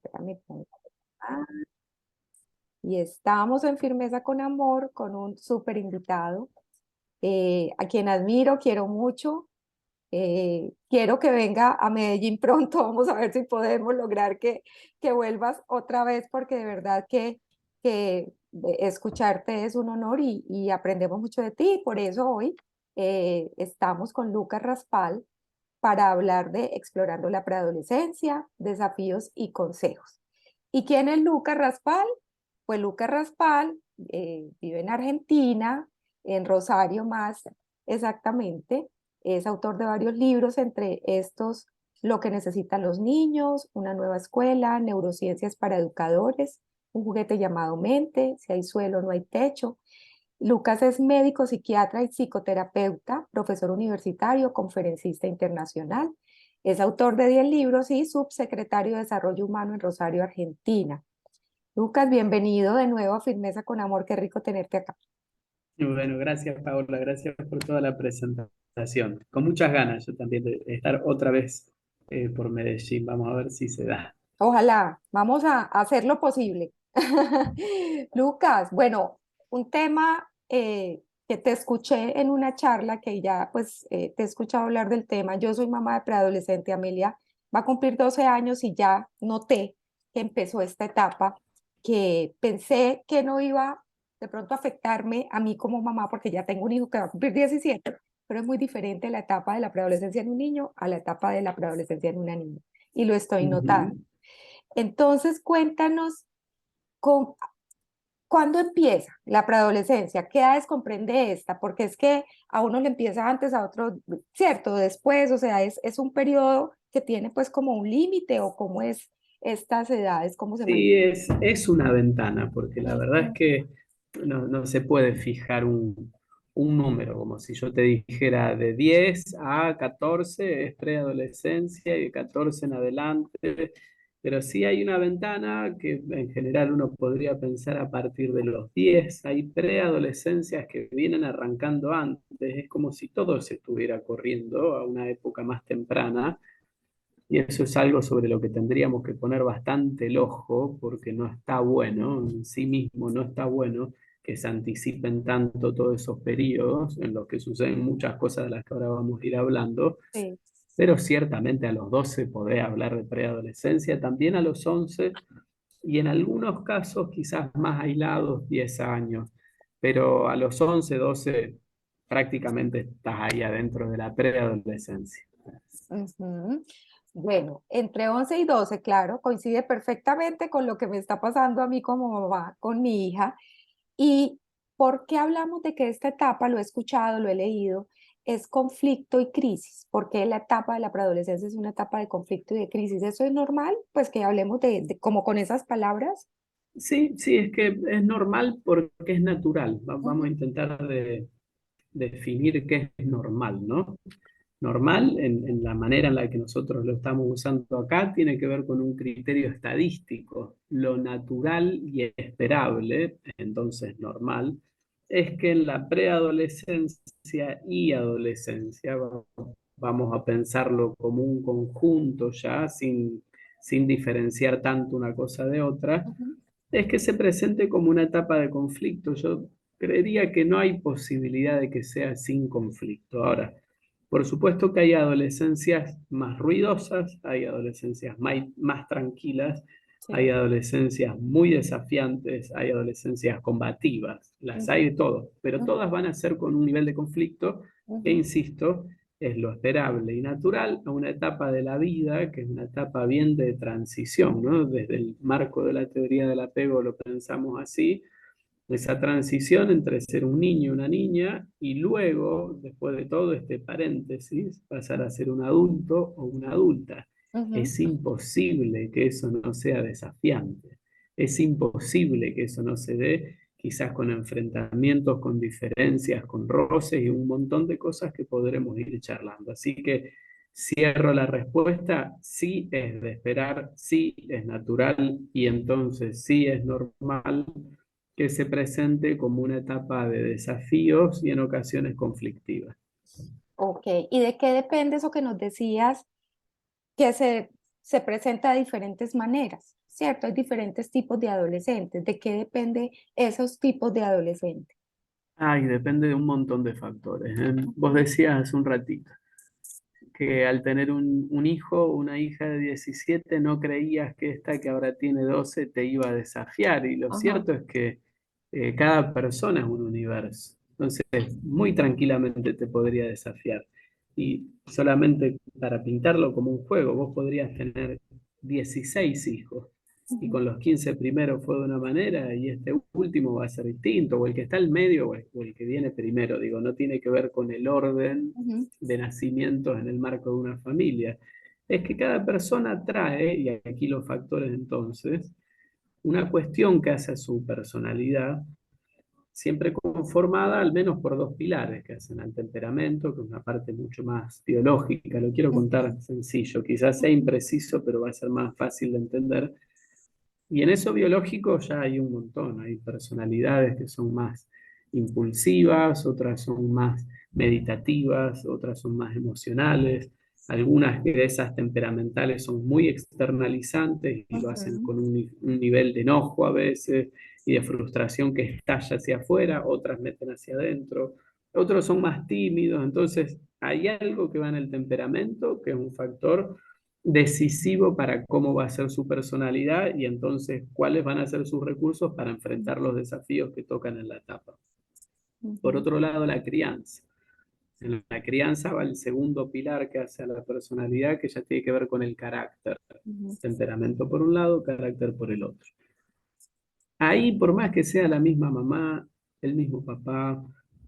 Espérame, ah, y estamos en Firmeza con Amor con un súper invitado, a quien admiro, quiero mucho. Quiero que venga a Medellín pronto. Vamos a ver si podemos lograr que vuelvas otra vez, porque de verdad que escucharte es un honor y aprendemos mucho de ti. Por eso hoy estamos con Lucas Raspal para hablar de explorando la preadolescencia, desafíos y consejos. ¿Y quién es Lucas Raspal? Pues Lucas Raspal vive en Argentina, en Rosario más exactamente. Es autor de varios libros, entre estos Lo que necesitan los niños, Una nueva escuela, Neurociencias para educadores, Un juguete llamado mente, Si hay suelo no hay techo. Lucas es médico, psiquiatra y psicoterapeuta, profesor universitario, conferencista internacional. Es autor de 10 libros y subsecretario de Desarrollo Humano en Rosario, Argentina. Lucas, bienvenido de nuevo a Firmeza con Amor. Qué rico tenerte acá. Y bueno, gracias Paola, gracias por toda la presentación. Con muchas ganas yo también de estar otra vez por Medellín. Vamos a ver si se da. Ojalá, vamos a hacer lo posible. Lucas, bueno, un tema que te escuché en una charla que ya pues te he escuchado hablar del tema. Yo soy mamá de preadolescente, Amelia va a cumplir 12 años y ya noté que empezó esta etapa que pensé que no iba de pronto a afectarme a mí como mamá porque ya tengo un hijo que va a cumplir 17, pero es muy diferente la etapa de la preadolescencia en un niño a la etapa de la preadolescencia en una niña y lo estoy notando. Ujú. Entonces, cuéntanos con, cuándo empieza la preadolescencia, qué edades comprende esta, porque es que a uno le empieza antes, a otro, cierto, después, o sea, es un periodo que tiene pues como un límite o cómo es estas edades, cómo se Sí, manejan. es una ventana, porque la verdad es Ujú. que no se puede fijar un número, como si yo te dijera de 10 a 14 es preadolescencia y de 14 en adelante, pero sí hay una ventana que en general uno podría pensar a partir de los 10. Hay preadolescencias que vienen arrancando antes, es como si todo se estuviera corriendo a una época más temprana. Y eso es algo sobre lo que tendríamos que poner bastante el ojo, porque no está bueno, en sí mismo no está bueno que se anticipen tanto todos esos periodos en los que suceden muchas cosas de las que ahora vamos a ir hablando, Sí. pero ciertamente a los 12 podés hablar de preadolescencia, también a los 11 y en algunos casos quizás más aislados 10 años, pero a los 11 12 prácticamente estás ahí adentro de la preadolescencia. Ujú. Bueno, entre 11 y 12, claro, coincide perfectamente con lo que me está pasando a mí como mamá, con mi hija. ¿Y por qué hablamos de que esta etapa, lo he escuchado, lo he leído, es conflicto y crisis? Porque la etapa de la preadolescencia es una etapa de conflicto y de crisis. ¿Eso es normal? Pues que hablemos de como con esas palabras. Sí, sí, es que es normal porque es natural. Vamos a Ujú, intentar definir qué es normal, ¿no? Normal, en la manera en la que nosotros lo estamos usando acá, tiene que ver con un criterio estadístico. Lo natural y esperable, entonces normal, es que en la preadolescencia y adolescencia, vamos a pensarlo como un conjunto ya, sin diferenciar tanto una cosa de otra, ujú, es que se presente como una etapa de conflicto. Yo creería que no hay posibilidad de que sea sin conflicto. Ahora, por supuesto que hay adolescencias más ruidosas, hay adolescencias más tranquilas, hay sí. adolescencias muy desafiantes, hay adolescencias combativas, las Ujú, hay de todo, pero ujú, todas van a ser con un nivel de conflicto que, ujú, insisto, es lo esperable y natural a una etapa de la vida, que es una etapa bien de transición, ¿no? Desde el marco de la teoría del apego lo pensamos así, esa transición entre ser un niño y una niña y luego, después de todo este paréntesis, pasar a ser un adulto o una adulta. ujú. Es imposible que eso no sea desafiante. Es imposible que eso no se dé quizás con enfrentamientos, con diferencias, con roces y un montón de cosas que podremos ir charlando. Así que cierro la respuesta, sí es de esperar, sí es natural y entonces sí es normal que se presente como una etapa de desafíos y en ocasiones conflictiva. Ok, ¿y de qué depende eso que nos decías que se presenta de diferentes maneras? ¿cierto? Hay diferentes tipos de adolescentes. ¿De qué depende esos tipos de adolescentes? Ay, depende de un montón de factores, ¿eh? Vos decías hace un ratito que al tener un hijo o una hija de 17 no creías que esta que ahora tiene 12 te iba a desafiar. Y lo Ajá. cierto es que cada persona es un universo. Entonces, muy tranquilamente te podría desafiar. Y solamente para pintarlo como un juego, vos podrías tener 16 hijos y Ujú, con los 15 primeros fue de una manera y este último va a ser distinto, o el que está al medio o el que viene primero. Digo, no tiene que ver con el orden ujú, de nacimientos en el marco de una familia. Es que cada persona trae, y aquí los factores entonces, una cuestión que hace a su personalidad, siempre conformada al menos por dos pilares que hacen al temperamento, que es una parte mucho más biológica. Lo quiero ujú, contar sencillo, quizás sea ujú, impreciso, pero va a ser más fácil de entender. Y en eso biológico ya hay un montón, hay personalidades que son más impulsivas, otras son más meditativas, otras son más emocionales, algunas de esas temperamentales son muy externalizantes y lo hacen ujú, con un nivel de enojo a veces y de frustración que estalla hacia afuera, otras meten hacia adentro, otros son más tímidos, entonces hay algo que va en el temperamento, que es un factor decisivo para cómo va a ser su personalidad y entonces cuáles van a ser sus recursos para enfrentar los desafíos que tocan en la etapa. Por ujú, otro lado, la crianza. En la crianza va el segundo pilar que hace a la personalidad, que ya tiene que ver con el carácter. ujú, Temperamento por un lado, carácter por el otro. Ahí, por más que sea la misma mamá, el mismo papá,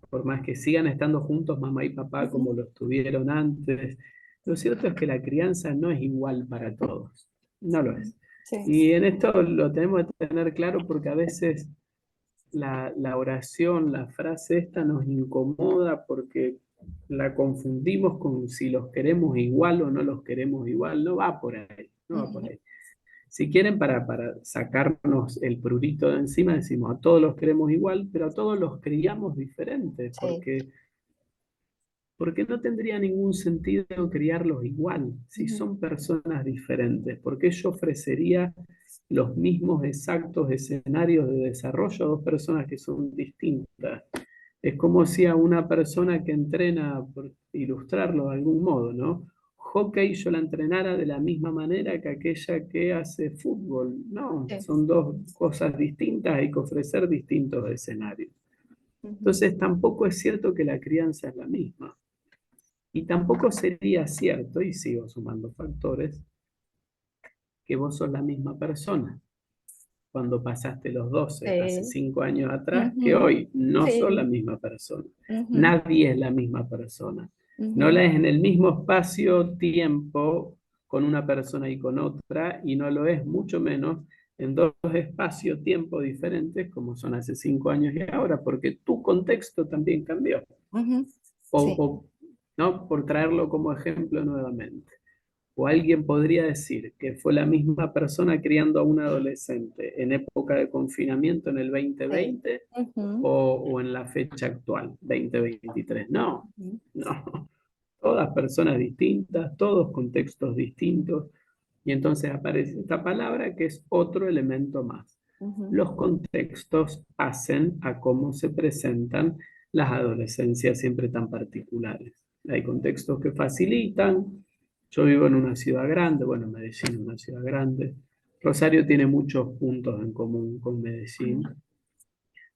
por más que sigan estando juntos mamá y papá ujú. como lo estuvieron antes, lo cierto es que la crianza no es igual para todos. No lo Ujú. es. Sí. Y en esto lo tenemos que tener claro porque a veces la oración, la frase esta nos incomoda porque la confundimos con si los queremos igual o no los queremos igual. No va por ahí, no va por Ujú. ahí. Si quieren, para sacarnos el prurito de encima, decimos a todos los queremos igual, pero a todos los criamos diferentes, Sí. porque no tendría ningún sentido criarlos igual si Ujú. son personas diferentes, porque yo ofrecería los mismos exactos escenarios de desarrollo a dos personas que son distintas. Es como si a una persona que entrena, por ilustrarlo de algún modo, ¿no? Hockey yo la entrenara de la misma manera que aquella que hace fútbol. No, Sí. son dos cosas distintas, hay que ofrecer distintos escenarios. Ujú. Entonces tampoco es cierto que la crianza es la misma. Y tampoco sería cierto, y sigo sumando factores, que vos sos la misma persona cuando pasaste los 12 hace Sí. 5 años atrás que Ujú. hoy. No sos la Sí. misma persona. Ujú. Nadie es la misma persona. No Ujú. la es en el mismo espacio-tiempo con una persona y con otra, y no lo es mucho menos en dos espacios-tiempo diferentes como son hace 5 años y ahora, porque tu contexto también cambió. Ujú. O, Sí. ¿no? Por traerlo como ejemplo nuevamente. O alguien podría decir que fue la misma persona criando a un adolescente en época de confinamiento en el Sí. 2020 Ujú. o en la fecha actual, 2023. No, Ujú. no. Todas personas distintas, todos contextos distintos. Y entonces aparece esta palabra que es otro elemento más. Ujú. Los contextos hacen a cómo se presentan las adolescencias siempre tan particulares. Hay contextos que facilitan. Yo vivo en una ciudad grande, bueno, Medellín es una ciudad grande. Rosario tiene muchos puntos en común con Medellín.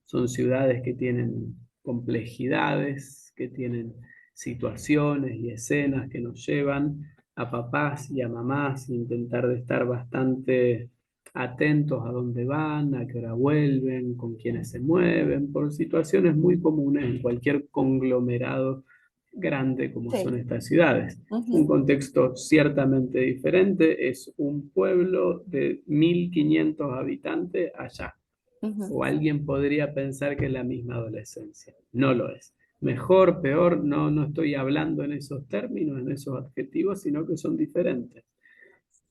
Son ciudades que tienen complejidades, que tienen situaciones y escenas que nos llevan a papás y a mamás a intentar de estar bastante atentos a dónde van, a qué hora vuelven, con quiénes se mueven, por situaciones muy comunes en cualquier conglomerado grande como son Sí. estas ciudades. Un Ujú. contexto ciertamente diferente es un pueblo de 1.500 habitantes allá, Ujú. o alguien podría pensar que es la misma adolescencia. No lo es. Mejor, peor, no, no estoy hablando en esos términos, en esos adjetivos, sino que son diferentes.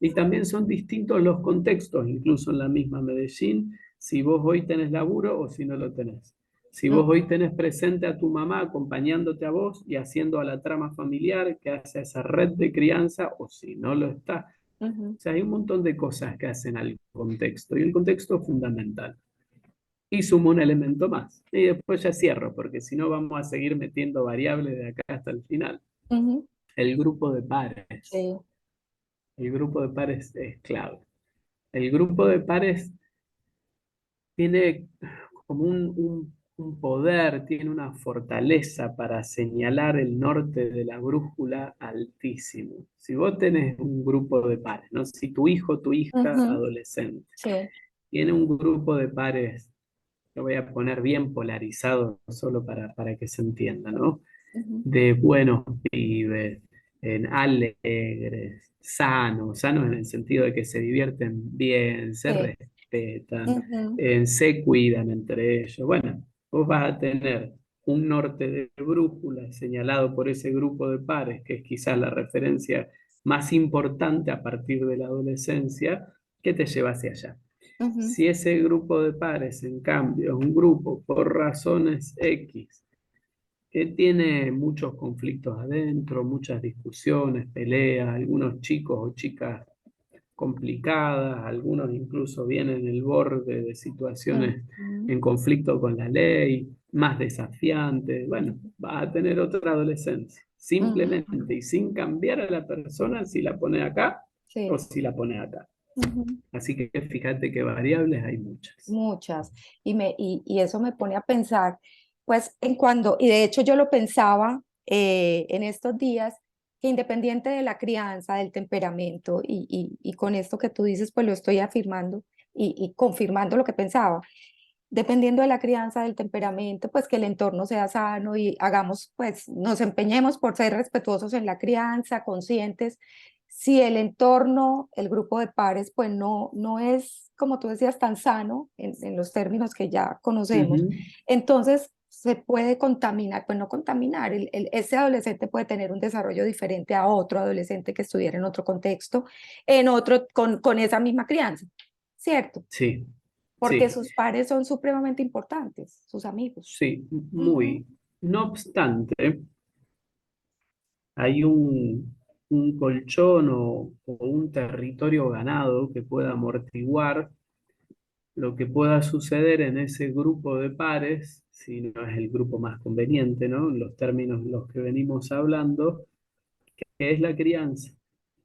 Y también son distintos los contextos, incluso en la misma Medellín, si vos hoy tenés laburo o si no lo tenés. Si vos hoy tenés presente a tu mamá acompañándote a vos y haciendo a la trama familiar que hace esa red de crianza, o si no lo está. Ujú, O sea, hay un montón de cosas que hacen al contexto y el contexto es fundamental. Y sumo un elemento más. Y después ya cierro, porque si no vamos a seguir metiendo variables de acá hasta el final. ujú, El grupo de pares. sí, El grupo de pares es clave. El grupo de pares tiene como un poder, tiene una fortaleza para señalar el norte de la brújula altísimo. Si vos tenés un grupo de pares, ¿no? Si tu hijo, tu hija, ujú, adolescente, sí, tiene un grupo de pares, lo voy a poner bien polarizado solo para que se entienda, ¿no? ujú, De buenos pibes, en alegres, sanos en el sentido de que se divierten bien, se sí, respetan, ujú, se cuidan entre ellos. Bueno, vos vas a tener un norte de brújula señalado por ese grupo de pares, que es quizás la referencia más importante a partir de la adolescencia, que te lleva hacia allá. ujú, Si ese grupo de pares, en cambio, es un grupo por razones X, que tiene muchos conflictos adentro, muchas discusiones, peleas, algunos chicos o chicas complicadas, algunos incluso vienen en el borde de situaciones ujú, en conflicto con la ley, más desafiantes. Bueno, ujú, va a tener otra adolescencia, ujú, simplemente y sin cambiar a la persona si la pone acá o sí, si la pone acá. ujú. Así que fíjate que variables hay muchas. Muchas. Y eso me pone a pensar, pues, y de hecho yo lo pensaba en estos días, que independiente de la crianza, del temperamento, y con esto que tú dices, pues lo estoy afirmando y confirmando lo que pensaba. Dependiendo de la crianza, del temperamento, pues que el entorno sea sano y hagamos, pues nos empeñemos por ser respetuosos en la crianza, conscientes. Si el entorno, el grupo de pares, pues no es, como tú decías, tan sano en los términos que ya conocemos, Ujú, entonces se puede contaminar, pues no contaminar, ese adolescente puede tener un desarrollo diferente a otro adolescente que estuviera en otro contexto, con esa misma crianza, ¿cierto? sí, Porque sí. sus pares son supremamente importantes, sus amigos. Sí, Ujú, muy. No obstante, hay un colchón o un territorio ganado que pueda amortiguar lo que pueda suceder en ese grupo de pares, si no es el grupo más conveniente, ¿no? En los términos en los que venimos hablando, que es la crianza.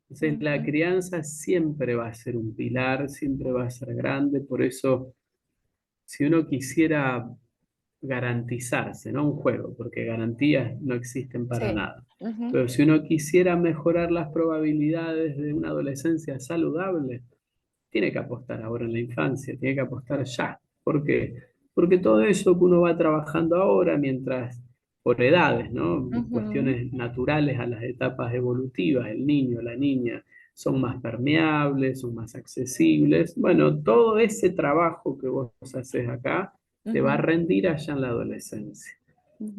Entonces, la ujú, crianza siempre va a ser un pilar, siempre va a ser grande, por eso, si uno quisiera garantizarse, no un juego, porque garantías no existen para sí, nada. ujú, Pero si uno quisiera mejorar las probabilidades de una adolescencia saludable, tiene que apostar ahora en la infancia, tiene que apostar ya. ¿Por qué? Porque todo eso que uno va trabajando ahora, mientras por edades, ¿no? ujú, Cuestiones naturales a las etapas evolutivas, el niño, la niña, son más permeables, son más accesibles. Bueno, todo ese trabajo que vos haces acá te va a ujú, rendir allá en la adolescencia.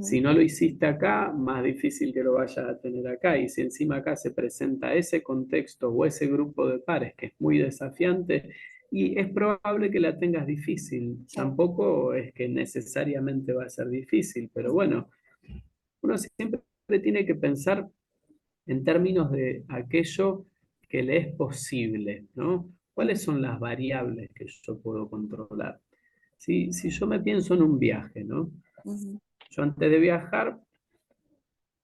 Si ujú, no lo hiciste acá, más difícil que lo vayas a tener acá. Y si encima acá se presenta ese contexto o ese grupo de pares que es muy desafiante, y es probable que la tengas difícil. sí, Tampoco es que necesariamente va a ser difícil, pero bueno, uno siempre tiene que pensar en términos de aquello que le es posible, ¿no? ¿Cuáles ujú, son las variables que yo puedo controlar? Si yo me pienso en un viaje, ¿no? ujú, Yo antes de viajar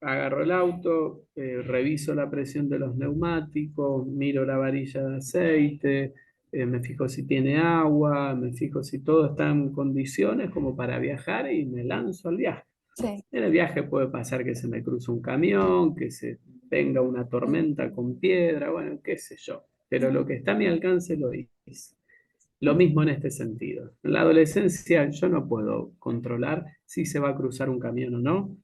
agarro el auto, reviso la presión de los neumáticos, miro la varilla de aceite, me fijo si tiene agua, me fijo si todo está en condiciones como para viajar y me lanzo al viaje. sí, En el viaje puede pasar que se me cruce un camión, que se venga una tormenta ujú, con piedra, bueno, qué sé yo. Pero lo que está a mi alcance lo hice. Lo ujú, mismo en este sentido. En la adolescencia yo no puedo controlar si se va a cruzar un camión o no,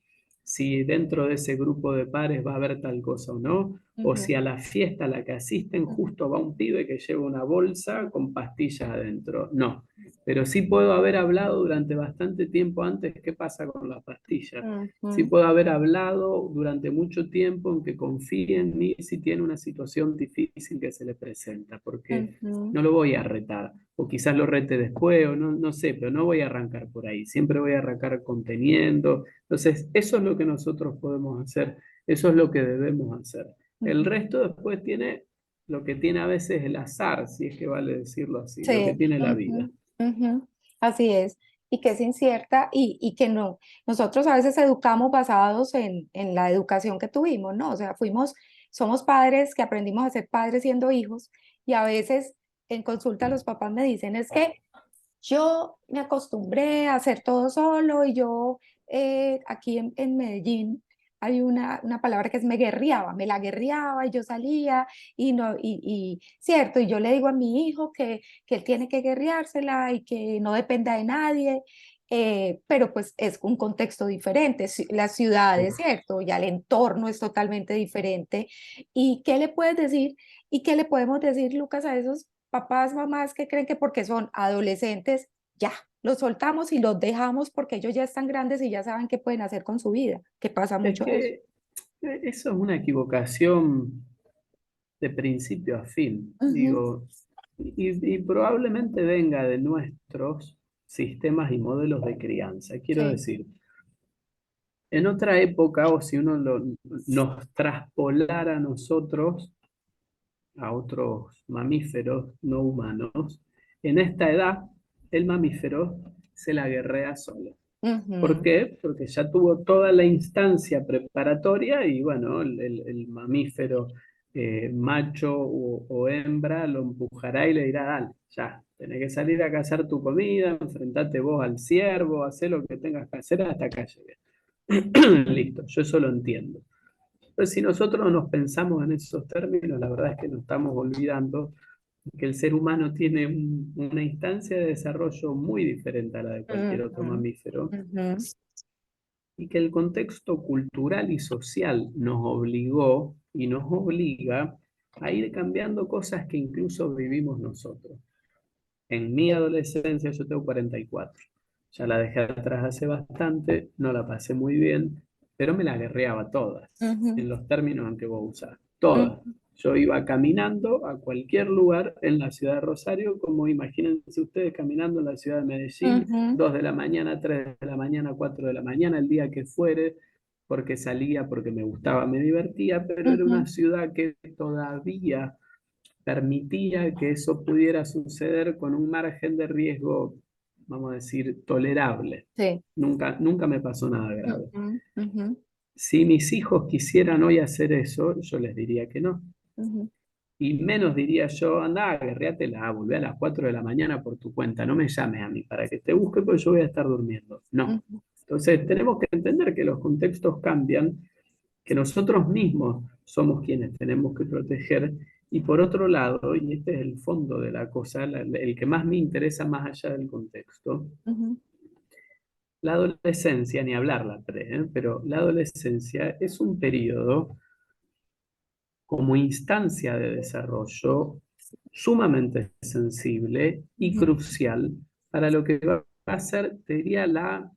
si dentro de ese grupo de pares va a haber tal cosa o no, o si ujú, a la fiesta a la que asisten ujú, justo va un pibe que lleva una bolsa con pastillas adentro. No, pero sí puedo haber hablado durante bastante tiempo antes qué pasa con las pastillas. Sí ujú, puedo haber hablado durante mucho tiempo en que confíe en mí si tiene una situación difícil que se le presenta, porque ujú, no lo voy a retar, o quizás lo rete después, o no sé, pero no voy a arrancar por ahí, siempre voy a arrancar conteniendo. Entonces, eso es lo que nosotros podemos hacer, eso es lo que debemos hacer. El ujú, resto después tiene lo que tiene a veces el azar, si es que vale decirlo así, lo que Sí, tiene la vida. ujú, ujú, así es. Y que es incierta y que no. Nosotros a veces educamos basados en la educación que tuvimos, ¿no? O sea, somos padres que aprendimos a ser padres siendo hijos y a veces en consulta los papás me dicen, es que yo me acostumbré a hacer todo solo y yo aquí en Medellín hay una palabra que es me guerreaba, me la guerreaba y yo salía y no, cierto, y yo le digo a mi hijo que él tiene que guerreársela y que no dependa de nadie, pero pues es un contexto diferente, las ciudades, Uf, cierto, ya el entorno es totalmente diferente. ¿Y qué le puedes decir? ¿Y qué le podemos decir, Lucas, a esos papás, mamás que creen que porque son adolescentes, ya, los soltamos y los dejamos porque ellos ya están grandes y ya saben qué pueden hacer con su vida? Que pasa es mucho eso. que eso es una equivocación de principio a fin, Ujú, digo, y probablemente venga de nuestros sistemas y modelos de crianza. Quiero sí. decir, en otra época, o si uno nos traspolara a nosotros, a otros mamíferos no humanos, en esta edad el mamífero se la guerrea solo. ¿Por Ujú, qué? Porque ya tuvo toda la instancia preparatoria y bueno, el mamífero macho o hembra lo empujará y le dirá, dale, ya, tenés que salir a cazar tu comida, enfrentate vos al ciervo, hacé lo que tengas que hacer hasta acá llegué. Listo, yo eso lo entiendo. Pero si nosotros nos pensamos en esos términos, la verdad es que nos estamos olvidando que el ser humano tiene una instancia de desarrollo muy diferente a la de cualquier otro ujú, mamífero ujú, y que el contexto cultural y social nos obligó y nos obliga a ir cambiando cosas que incluso vivimos nosotros. En mi sí, adolescencia, yo tengo 44, ya la dejé atrás hace bastante, no la pasé muy bien, pero me la guerreaba todas, ujú, en los términos en que vos usás, todas. ujú, Yo iba caminando a cualquier lugar en la ciudad de Rosario, como imagínense ustedes caminando en la ciudad de Medellín, ujú, 2 de la mañana, 3 de la mañana, 4 de la mañana, el día que fuere, porque salía, porque me gustaba, me divertía, pero era una ujú, ciudad que todavía permitía que eso pudiera suceder con un margen de riesgo, vamos a decir, tolerable. sí, Nunca me pasó nada grave. ujú, ujú, Si mis hijos quisieran hoy hacer eso, yo les diría que no. ujú, Y menos diría yo, anda, guerreátela, volvé a las 4 de la mañana por tu cuenta, no me llames a mí para que te busque porque yo voy a estar durmiendo. No. ujú, Entonces tenemos que entender que los contextos cambian, que nosotros mismos somos quienes tenemos que proteger. Y por otro lado, y este es el fondo de la cosa, el que más me interesa más allá del contexto, ujú, la adolescencia, ni hablar la pre, pero la adolescencia es un periodo como instancia de desarrollo sumamente sensible y ujú, crucial para lo que va a ser, te diría, la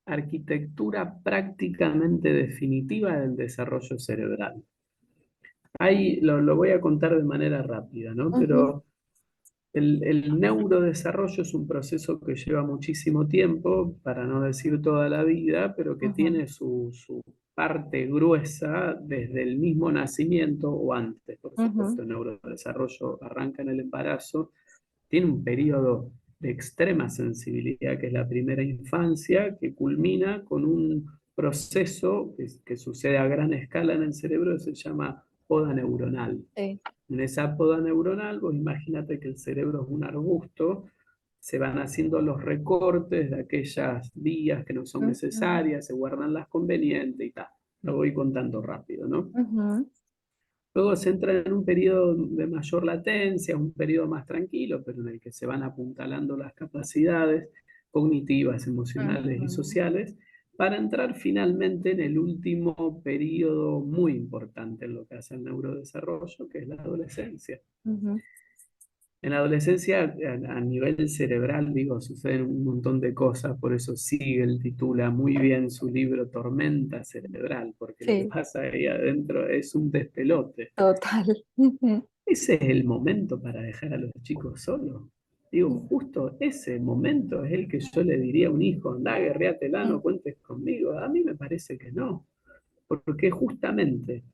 arquitectura prácticamente definitiva del desarrollo cerebral. Ahí lo voy a contar de manera rápida, ¿no? ujú, Pero el neurodesarrollo es un proceso que lleva muchísimo tiempo, para no decir toda la vida, pero que ujú, tiene su parte gruesa desde el mismo nacimiento o antes. Por ujú, supuesto, el neurodesarrollo arranca en el embarazo, tiene un periodo de extrema sensibilidad, que es la primera infancia, que culmina con un proceso que sucede a gran escala en el cerebro que se llama poda neuronal. sí, En esa poda neuronal, vos imagínate que el cerebro es un arbusto, se van haciendo los recortes de aquellas vías que no son ujú, necesarias, se guardan las convenientes y tal. Lo voy contando rápido, ¿no? ujú, Luego se entra en un periodo de mayor latencia, un periodo más tranquilo, pero en el que se van apuntalando las capacidades cognitivas, emocionales y ujú, sociales, para entrar finalmente en el último periodo muy importante en lo que hace al neurodesarrollo, que es la adolescencia. ujú, En la adolescencia, a nivel cerebral, digo, suceden un montón de cosas, por eso Siegel titula muy bien su libro Tormenta Cerebral, porque lo que sí, pasa ahí adentro es un despelote. total. Ujú, Ese es el momento para dejar a los chicos solos. Digo, justo ese momento es el que yo le diría a un hijo, andá, guerreátela, ujú, no cuentes conmigo. A mí me parece que no, porque justamente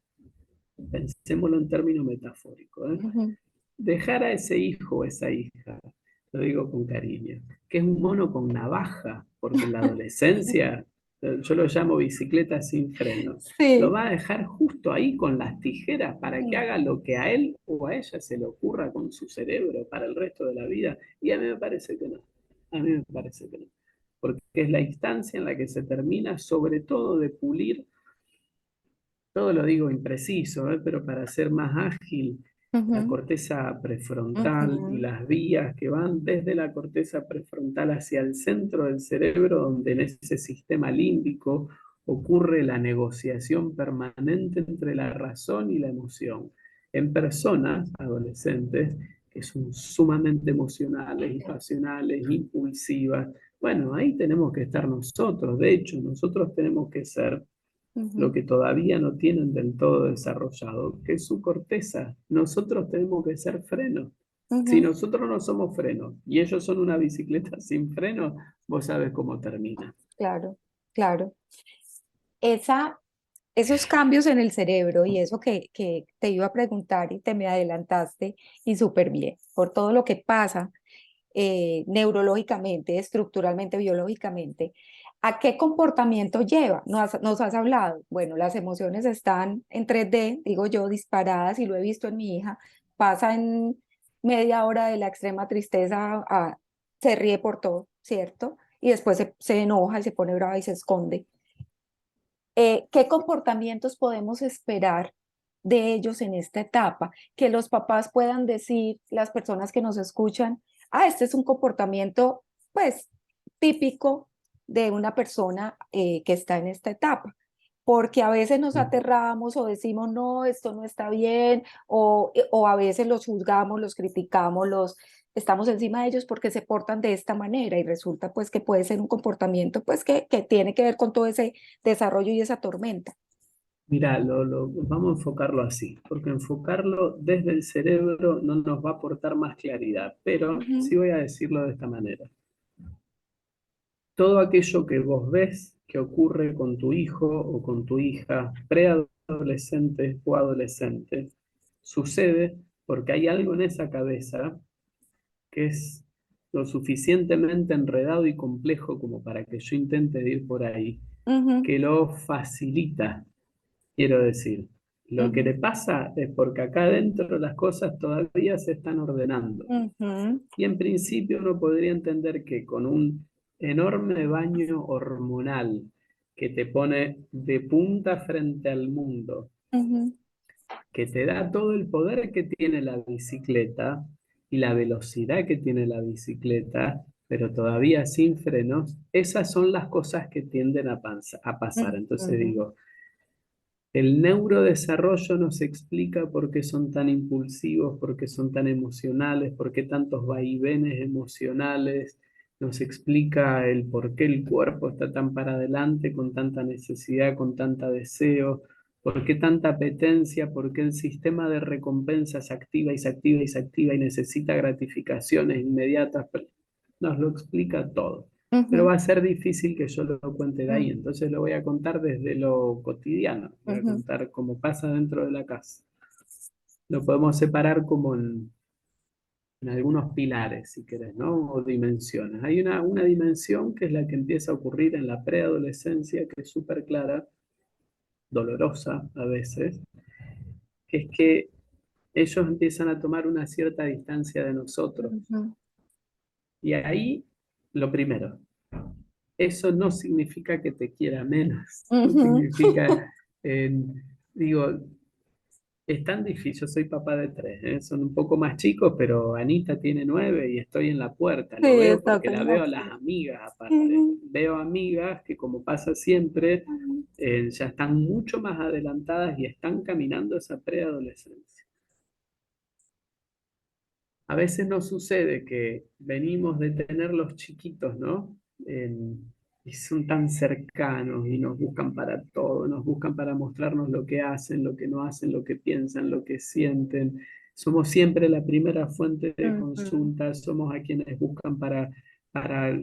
pensémoslo en términos metafóricos, ¿eh? Ujú. Dejar a ese hijo o esa hija, lo digo con cariño, que es un mono con navaja, porque en la adolescencia, yo lo llamo bicicleta sin freno, lo Sí. va a dejar justo ahí con las tijeras para que Mm, haga lo que a él o a ella se le ocurra con su cerebro para el resto de la vida. Y a mí me parece que no. A mí me parece que no. Porque es la instancia en la que se termina, sobre todo, de pulir, todo lo digo impreciso, pero para ser más ágil, la ujú, corteza prefrontal y ujú, las vías que van desde la corteza prefrontal hacia el centro del cerebro, donde en ese sistema límbico ocurre la negociación permanente entre la razón y la emoción. En personas, adolescentes, que son sumamente emocionales y pasionales, impulsivas, bueno, ahí tenemos que estar nosotros. De hecho, nosotros tenemos que ser lo ujú, que todavía no tienen del todo desarrollado, que es su corteza. Nosotros tenemos que ser frenos. Si ujú. nosotros no somos frenos y ellos son una bicicleta sin freno, vos sabes cómo termina. Claro, claro. Esa, esos cambios en el cerebro y eso que te iba a preguntar y te me adelantaste y súper bien, por todo lo que pasa neurológicamente, estructuralmente, biológicamente, ¿a qué comportamiento lleva? Nos has hablado. Bueno, las emociones están en 3D, digo yo, disparadas y lo he visto en mi hija. Pasa en media hora de la extrema tristeza a se ríe por todo, ¿cierto? Y después se enoja y se pone brava y se esconde. ¿Qué comportamientos podemos esperar de ellos en esta etapa? Que los papás puedan decir, las personas que nos escuchan, ah, este es un comportamiento, pues, típico de una persona que está en esta etapa. Porque a veces nos aterramos o decimos, no, esto no está bien, o a veces los juzgamos, los criticamos, los estamos encima de ellos porque se portan de esta manera y resulta pues que puede ser un comportamiento pues que tiene que ver con todo ese desarrollo y esa tormenta. Mira, vamos a enfocarlo así, porque enfocarlo desde el cerebro no nos va a aportar más claridad, pero Ujú, sí voy a decirlo de esta manera. Todo aquello que vos ves que ocurre con tu hijo o con tu hija, preadolescente o adolescente, sucede porque hay algo en esa cabeza que es lo suficientemente enredado y complejo como para que yo intente ir por ahí, ujú, que lo facilita, quiero decir. Lo que ujú, le pasa es porque acá adentro las cosas todavía se están ordenando. ujú, Y en principio uno podría entender que con un enorme baño hormonal que te pone de punta frente al mundo, ujú, que te da todo el poder que tiene la bicicleta y la velocidad que tiene la bicicleta, pero todavía sin frenos, esas son las cosas que tienden a pasar. Entonces ujú, digo, el neurodesarrollo nos explica por qué son tan impulsivos, por qué son tan emocionales, por qué tantos vaivenes emocionales, nos explica el por qué el cuerpo está tan para adelante, con tanta necesidad, con tanta deseo, por qué tanta apetencia, por qué el sistema de recompensa se activa y se activa y se activa y necesita gratificaciones inmediatas. Nos lo explica todo, pero ujú, va a ser difícil que yo lo cuente de ahí, ujú, entonces lo voy a contar desde lo cotidiano, voy a ujú, contar cómo pasa dentro de la casa. Lo podemos separar como en algunos pilares, si querés, ¿no? O dimensiones. Hay una dimensión que es la que empieza a ocurrir en la preadolescencia, que es súper clara, dolorosa a veces, que es que ellos empiezan a tomar una cierta distancia de nosotros. ujú, Y ahí, lo primero, eso no significa que te quiera menos, no ujú. significa, eh, digo, es tan difícil, yo soy papá de tres, son un poco más chicos, pero Anita tiene 9 y estoy en la puerta, Sí, lo veo estás porque la en la veo a las puerta. amigas aparte, Ujú, veo amigas que como pasa siempre, ujú, ya están mucho más adelantadas y están caminando esa preadolescencia. A veces nos sucede que venimos de tener los chiquitos, ¿no? Y son tan cercanos y nos buscan para todo, nos buscan para mostrarnos lo que hacen, lo que no hacen, lo que piensan, lo que sienten. Somos siempre la primera fuente de ujú, consulta, somos a quienes buscan para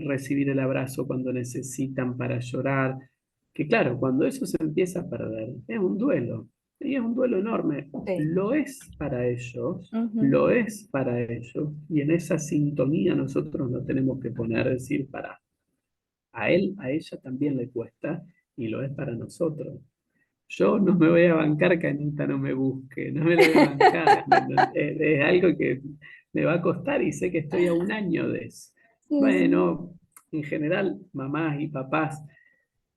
recibir el abrazo cuando necesitan, para llorar. Que claro, cuando eso se empieza a perder, es un duelo. Y es un duelo enorme. Sí. Ujú, Lo es para ellos, y en esa sintonía nosotros nos tenemos que poner a decir, para, a él, a ella también le cuesta, y lo es para nosotros. Yo no me voy a bancar que Anita no me busque, no me lo voy a bancar. Es algo que me va a costar y sé que estoy a un año de eso. sí, sí. Bueno, en general, mamás y papás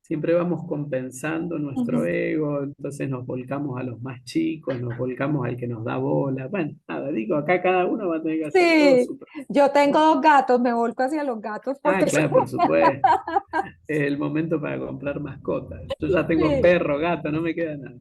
siempre vamos compensando nuestro Ujú. ego, entonces nos volcamos a los más chicos, nos volcamos al que nos da bola. Bueno, nada, digo, acá cada uno va a tener que hacer todo Sí, su proceso. yo tengo dos gatos, me volco hacia los gatos Ah, porque son... claro, por supuesto. Es el momento para comprar mascotas. Yo ya tengo Sí. perro, gato, no me queda nada.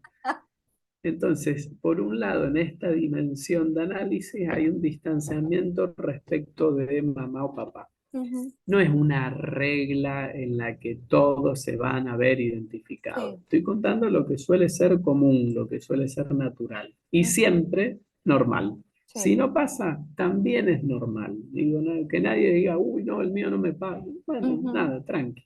Entonces, por un lado, en esta dimensión de análisis hay un distanciamiento respecto de mamá o papá. Ujú, No es una regla en la que todos se van a ver identificados. sí, Estoy contando lo que suele ser común, lo que suele ser natural y ujú, siempre normal. Si sí, no pasa, también es normal. Digo, que nadie diga, uy, no, el mío no me pasa. Bueno, ujú, nada, tranqui.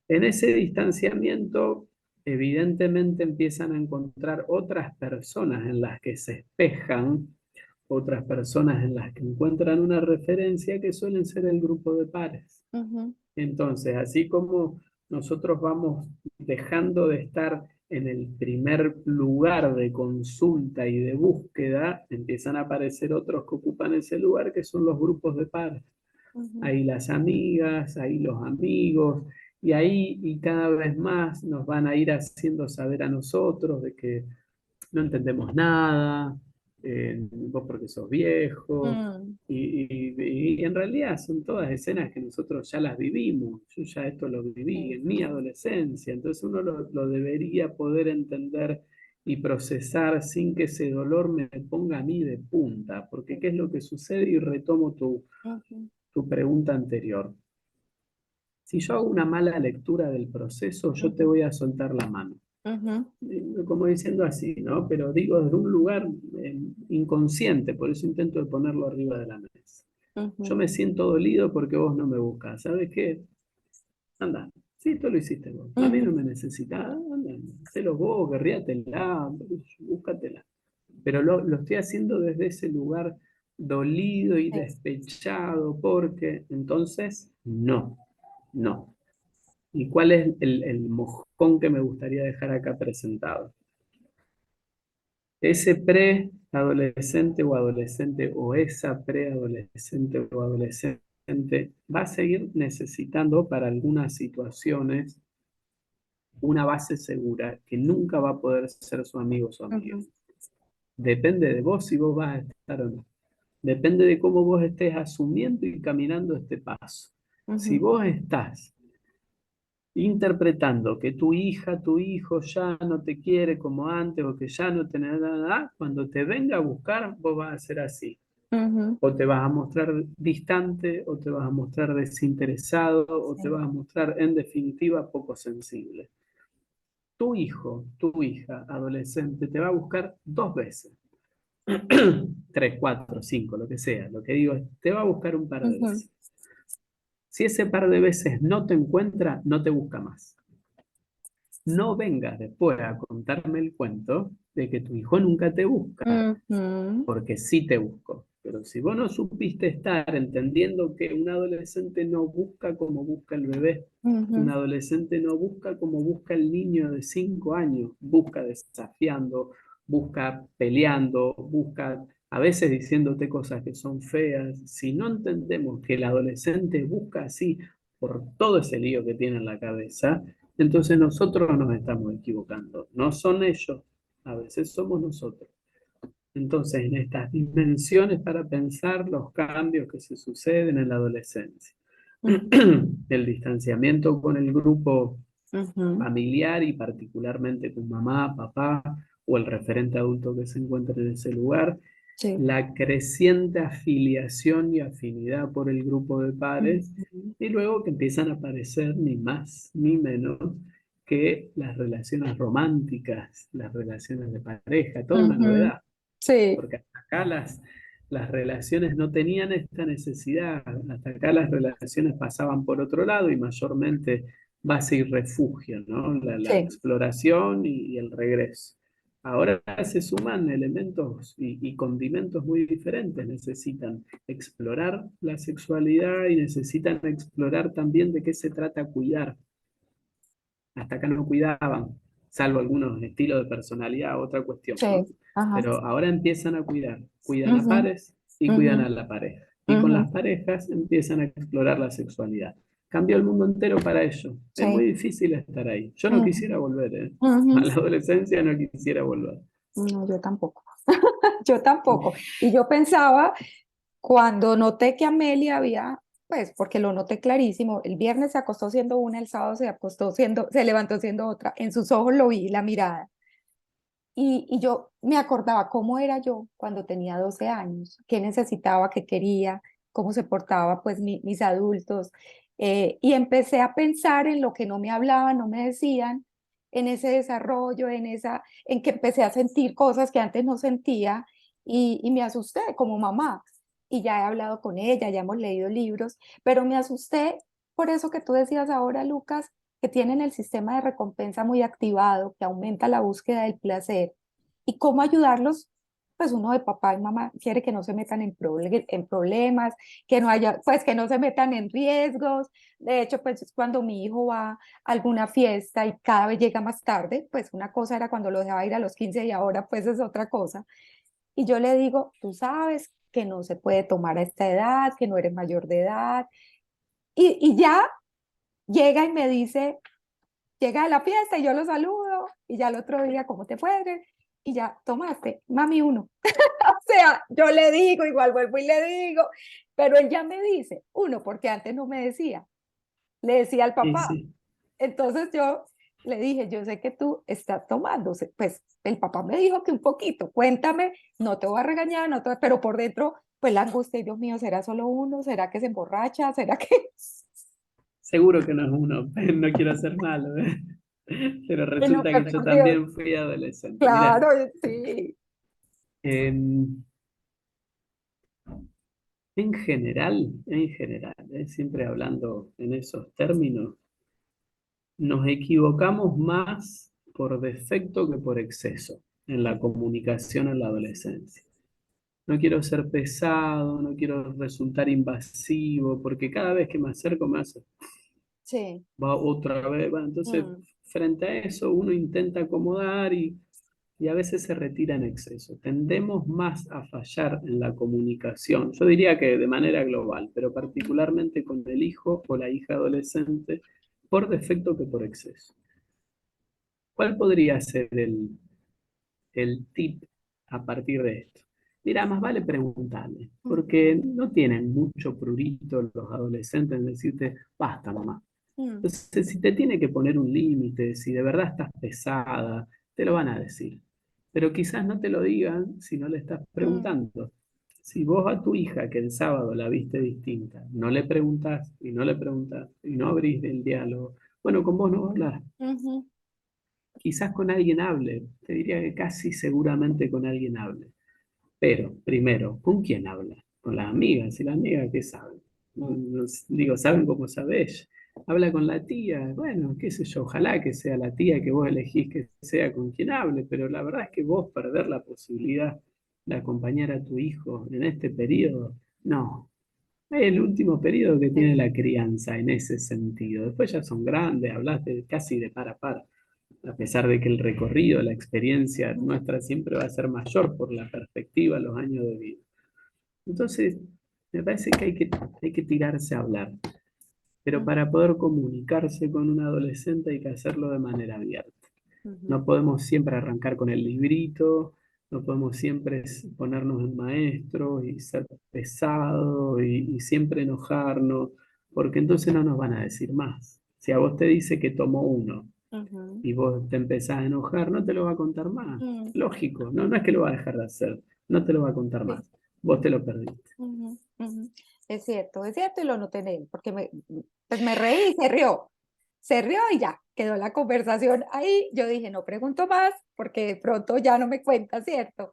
En ese distanciamiento, evidentemente empiezan a encontrar otras personas en las que se espejan, otras personas en las que encuentran una referencia que suelen ser el grupo de pares. ujú, Entonces, así como nosotros vamos dejando de estar en el primer lugar de consulta y de búsqueda, empiezan a aparecer otros que ocupan ese lugar, que son los grupos de pares. ujú, Ahí las amigas, ahí los amigos, y ahí y cada vez más nos van a ir haciendo saber a nosotros de que no entendemos nada, vos porque sos viejo, mm, y en realidad son todas escenas que nosotros ya las vivimos, yo ya esto lo viví sí, en mi adolescencia, entonces uno lo debería poder entender y procesar sin que ese dolor me ponga a mí de punta, porque sí, ¿qué es lo que sucede? Y retomo ujú, tu pregunta anterior. Si yo hago una mala lectura del proceso, yo te ujú, voy a soltar la mano. ujú, Como diciendo así, ¿no? Pero digo desde un lugar inconsciente, por eso intento de ponerlo arriba de la mesa. Yo ujú, me siento dolido porque vos no me buscas. ¿Sabes qué? Anda, sí, tú lo hiciste vos. A mí no ujú, me necesitas. Anda, hacelo vos, guerríatela, búscatela. Pero lo estoy haciendo desde ese lugar dolido y sí, despechado, porque entonces no, no. ¿Y cuál es el mojón que me gustaría dejar acá presentado? Ese preadolescente o adolescente o esa preadolescente o adolescente va a seguir necesitando para algunas situaciones una base segura que nunca va a poder ser su amigo o su amiga. ujú, Depende de vos si vos vas a estar o no. Depende de cómo vos estés asumiendo y caminando este paso. Si ujú, vos estás interpretando que tu hija, tu hijo ya no te quiere como antes o que ya no te nada, cuando te venga a buscar, vos vas a ser así. ujú, O te vas a mostrar distante, o te vas a mostrar desinteresado, o te sí, vas a mostrar, en definitiva, poco sensible. Tu hijo, tu hija, adolescente, te va a buscar dos veces. Tres, cuatro, cinco, lo que sea. Lo que digo es, te va a buscar un par de ujú, veces. Si ese par de veces no te encuentra, no te busca más. No vengas después a contarme el cuento de que tu hijo nunca te busca, ujú, porque sí te buscó. Pero si vos no supiste estar entendiendo que un adolescente no busca como busca el bebé, un ujú, adolescente no busca como busca el niño de 5 años, busca desafiando, busca peleando, busca a veces diciéndote cosas que son feas. Si no entendemos que el adolescente busca así por todo ese lío que tiene en la cabeza, entonces nosotros nos estamos equivocando. No son ellos, a veces somos nosotros. Entonces, en estas dimensiones para pensar los cambios que se suceden en la adolescencia. ujú, El distanciamiento con el grupo ujú, familiar y particularmente con mamá, papá o el referente adulto que se encuentra en ese lugar, sí, la creciente afiliación y afinidad por el grupo de pares, ujú, y luego que empiezan a aparecer ni más ni menos que las relaciones románticas, las relaciones de pareja, toda una ujú, novedad, sí, porque hasta acá las relaciones no tenían esta necesidad, hasta acá las relaciones pasaban por otro lado y mayormente base y refugio, ¿no? La sí, exploración y el regreso. Ahora se suman elementos y condimentos muy diferentes. Necesitan explorar la sexualidad y necesitan explorar también de qué se trata cuidar. Hasta acá no cuidaban, salvo algunos estilos de personalidad, otra cuestión, ¿no? Sí, ajá. Pero ahora empiezan a cuidar, cuidan a Ujú, pares y ujú, cuidan a la pareja. Y con ujú, las parejas empiezan a explorar la sexualidad. Cambió el mundo entero para ello. Es muy sí. difícil estar ahí. Yo no Ujú, quisiera volver, ¿eh? A ujú. la adolescencia no quisiera volver. No, yo tampoco. Yo tampoco. Uf, Y yo pensaba, cuando noté que Amelia había, pues, porque lo noté clarísimo, el viernes se acostó siendo una, el sábado se levantó siendo otra, en sus ojos lo vi, la mirada. Y yo me acordaba cómo era yo cuando tenía 12 años, qué necesitaba, qué quería, cómo se portaba pues mis adultos. Y empecé a pensar en lo que no me hablaban, no me decían, en ese desarrollo, en que empecé a sentir cosas que antes no sentía y me asusté como mamá. Y ya he hablado con ella, ya hemos leído libros, pero me asusté por eso que tú decías ahora, Lucas, que tienen el sistema de recompensa muy activado, que aumenta la búsqueda del placer. ¿Y cómo ayudarlos? Pues uno de papá y mamá quiere que no se metan en problemas, que no haya, pues que no se metan en riesgos. De hecho, pues cuando mi hijo va a alguna fiesta y cada vez llega más tarde, pues una cosa era cuando lo dejaba ir a los 15 y ahora pues es otra cosa. Y yo le digo, tú sabes que no se puede tomar a esta edad, que no eres mayor de edad. Y ya llega y me dice, llega a la fiesta y yo lo saludo y ya el otro día, ¿cómo te fue? Y ya tomaste, mami, uno. O sea, yo le digo, igual vuelvo y le digo, pero él ya me dice, uno, porque antes no me decía, le decía al y papá. sí, Entonces yo le dije, yo sé que tú estás tomando, pues el papá me dijo que un poquito, cuéntame, no te voy a regañar, no te... pero por dentro, pues la angustia, y Dios mío, ¿será solo uno? ¿Será que se emborracha? ¿Será que...? seguro que no es uno, no quiero ser malo, ¿eh? Pero No, resulta que yo por Dios, también fui adolescente. Mira, claro, sí. en general, siempre hablando en esos términos, nos equivocamos más por defecto que por exceso en la comunicación en la adolescencia. No quiero ser pesado, no quiero resultar invasivo, porque cada vez que me acerco me hace, Sí. va otra vez, va. Entonces, Mm, frente a eso, uno intenta acomodar y a veces se retira en exceso. Tendemos más a fallar en la comunicación, yo diría que de manera global, pero ujú, particularmente con el hijo o la hija adolescente, por defecto que por exceso. ¿Cuál podría ser el tip a partir de esto? Mira, más vale preguntarle, porque ujú, no tienen mucho prurito los adolescentes en decirte, basta, mamá. mm, Entonces, si te tiene que poner un límite, si de verdad estás pesada, te lo van a decir. Pero quizás no te lo digan si no le estás mm, preguntando. Si vos a tu hija que el sábado la viste distinta, no le preguntás y no le preguntás y no abrís el diálogo, bueno, con vos no va a hablar. ujú, Quizás con alguien hable, te diría que casi seguramente con alguien hable. Pero, primero, ¿con quién habla? Con las amigas. ¿Y las amigas qué saben? mm, Digo, ¿saben cómo sabe ella? Habla con la tía. Bueno, qué sé yo, ojalá que sea la tía que vos elegís que sea con quien hable, pero la verdad es que vos perder la posibilidad de acompañar a tu hijo en este periodo, no. Es el último periodo que tiene sí, la crianza en ese sentido. Después ya son grandes, hablaste casi de par a par, a pesar de que el recorrido, la experiencia mm, nuestra siempre va a ser mayor por la perspectiva, los años de vida. Entonces, me parece que hay que tirarse a hablar, pero mm, para poder comunicarse con un adolescente hay que hacerlo de manera abierta. ujú, No podemos siempre arrancar con el librito, no podemos siempre ponernos en maestro y ser pesados y siempre enojarnos, porque entonces no nos van a decir más. Si a vos te dice que tomó uno ujú, y vos te empezás a enojar, no te lo va a contar más. mm, Lógico, no, no es que lo va a dejar de hacer, no te lo va a contar sí, más. Vos te lo perdiste. ujú, ujú. Es cierto y lo noté en él, porque pues me reí y se rió y ya, quedó la conversación ahí. Yo dije, no pregunto más, porque de pronto ya no me cuenta, ¿cierto?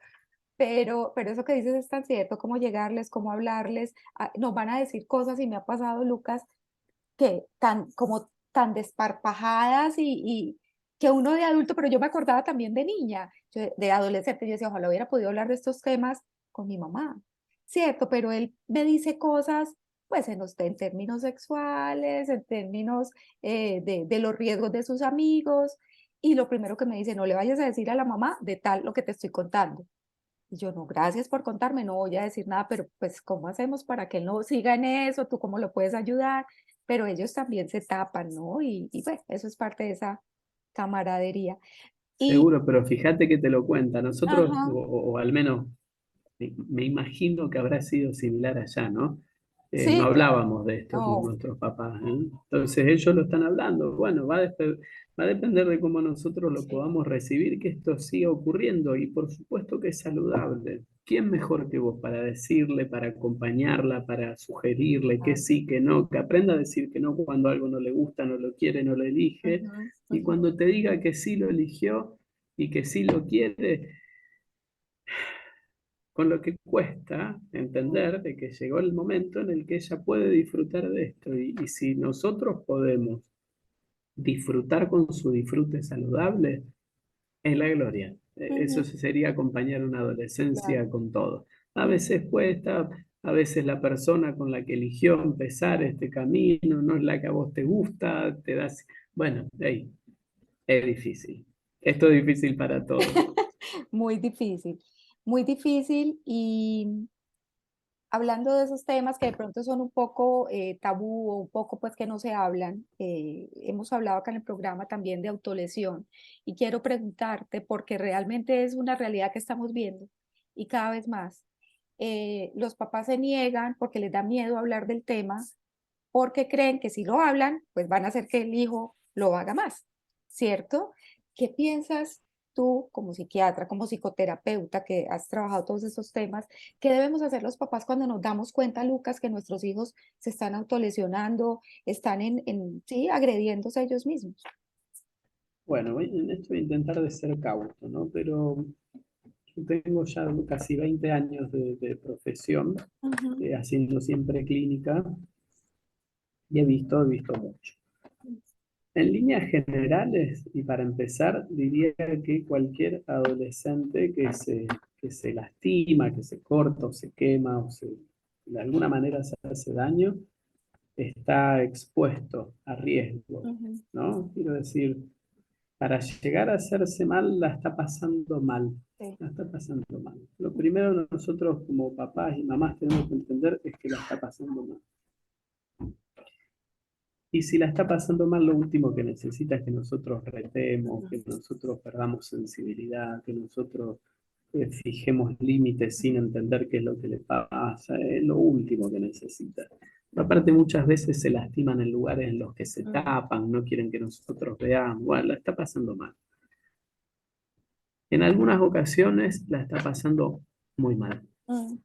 Pero eso que dices es tan cierto, cómo llegarles, cómo hablarles, nos van a decir cosas y me ha pasado, Lucas, que tan, como tan desparpajadas que uno de adulto, pero yo me acordaba también de niña, de adolescente, yo decía, ojalá hubiera podido hablar de estos temas con mi mamá, ¿cierto? Pero él me dice cosas, pues en términos sexuales, en términos de los riesgos de sus amigos, y lo primero que me dice, no le vayas a decir a la mamá de tal lo que te estoy contando. Y yo, no, gracias por contarme, no voy a decir nada, pero pues, ¿cómo hacemos para que él no siga en eso? ¿Tú cómo lo puedes ayudar? Pero ellos también se tapan, ¿no? Y bueno, eso es parte de esa camaradería. Y, Seguro, pero fíjate que te lo cuenta. Nosotros, ajá, o al menos me imagino que habrá sido similar allá, ¿no? No sí, claro. hablábamos de esto con No, nuestros papás, ¿eh? Entonces ellos lo están hablando. Bueno, va a depender de cómo nosotros lo sí, podamos recibir, que esto siga ocurriendo y por supuesto que es saludable. ¿Quién mejor que vos para decirle, para acompañarla, para sugerirle que ah, sí, que no, que aprenda a decir que no cuando algo no le gusta, no lo quiere, no lo elige, ujú, y ujú, cuando te diga que sí lo eligió y que sí lo quiere, con lo que cuesta entender de que llegó el momento en el que ella puede disfrutar de esto. Y si nosotros podemos disfrutar con su disfrute saludable, es la gloria. Eso ujú, sería acompañar una claro, adolescencia con todo. A ujú, veces cuesta, a veces la persona con la que eligió empezar este camino no es la que a vos te gusta, te das... Bueno, hey, es difícil. Esto es difícil para todos. muy difícil, muy difícil. Y hablando de esos temas que de pronto son un poco tabú o un poco pues que no se hablan, hemos hablado acá en el programa también de autolesión y quiero preguntarte porque realmente es una realidad que estamos viendo y cada vez más. Los papás se niegan porque les da miedo hablar del tema porque creen que si lo hablan, pues van a hacer que el hijo lo haga más, ¿cierto? ¿Qué piensas tú como psiquiatra, como psicoterapeuta que has trabajado todos esos temas? ¿Qué debemos hacer los papás cuando nos damos cuenta, Lucas, que nuestros hijos se están autolesionando, están sí, agrediéndose a ellos mismos? Bueno, en esto voy a intentar de ser cauto, ¿no? Pero yo tengo ya casi 20 años de profesión, Ujú, haciendo siempre clínica, y he visto mucho. En líneas generales, y para empezar, diría que cualquier adolescente que se lastima, que se corta o se quema o de alguna manera se hace daño, está expuesto a riesgo, ujú, ¿no? Quiero decir, para llegar a hacerse mal, la está pasando mal. sí, La está pasando mal. Lo primero nosotros como papás y mamás tenemos que entender es que la está pasando mal. Y si la está pasando mal, lo último que necesita es que nosotros retemos, ujú, que nosotros perdamos sensibilidad, que nosotros fijemos límites sin entender qué es lo que le pasa. Es lo último que necesita. Aparte, muchas veces se lastiman en lugares en los que se ujú, tapan, no quieren que nosotros veamos. Bueno, la está pasando mal. En algunas ocasiones la está pasando muy mal. ujú,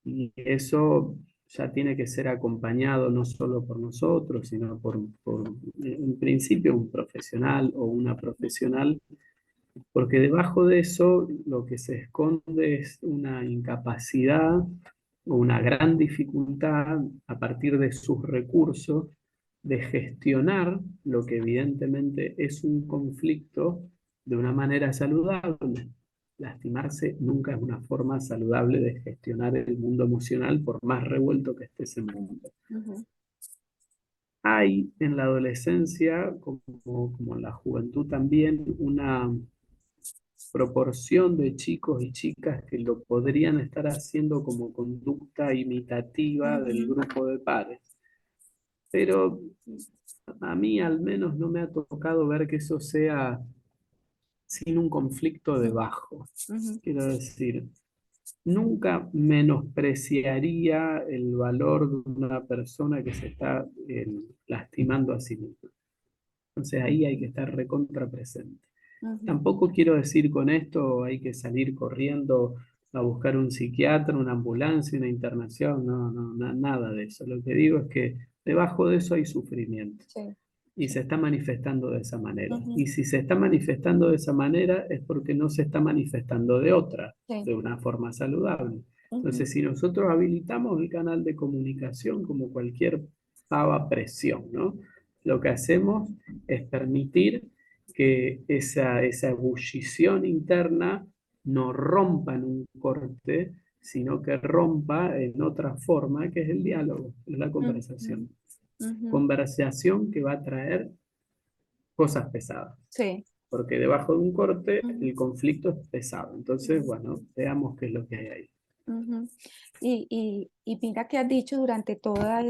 Y eso ya tiene que ser acompañado no solo por nosotros, sino por en principio un profesional o una profesional, porque debajo de eso lo que se esconde es una incapacidad o una gran dificultad a partir de sus recursos de gestionar lo que evidentemente es un conflicto de una manera saludable. Lastimarse nunca es una forma saludable de gestionar el mundo emocional, por más revuelto que esté ese mundo. ujú, Hay en la adolescencia, como en la juventud también, una proporción de chicos y chicas que lo podrían estar haciendo como conducta imitativa del ujú, grupo de pares. Pero a mí al menos no me ha tocado ver que eso sea sin un conflicto debajo. ujú, Quiero decir, nunca menospreciaría el valor de una persona que se está lastimando a sí misma. Entonces ahí hay que estar recontra presente. ujú, Tampoco quiero decir con esto hay que salir corriendo a buscar un psiquiatra, una ambulancia, una internación, no, no, nada de eso. Lo que digo es que debajo de eso hay sufrimiento sí, y se está manifestando de esa manera. ujú, Y si se está manifestando de esa manera es porque no se está manifestando de otra, sí, de una forma saludable. ujú, Entonces, si nosotros habilitamos el canal de comunicación como cualquier pava presión, ¿no? Lo que hacemos es permitir que esa ebullición interna no rompa en un corte, sino que rompa en otra forma, que es el diálogo, es la Ujú, conversación. ujú. Conversación que va a traer cosas pesadas, Sí. porque debajo de un corte Ujú, el conflicto es pesado. Entonces, ujú, bueno, veamos qué es lo que hay ahí. ujú. Y mira que has dicho durante toda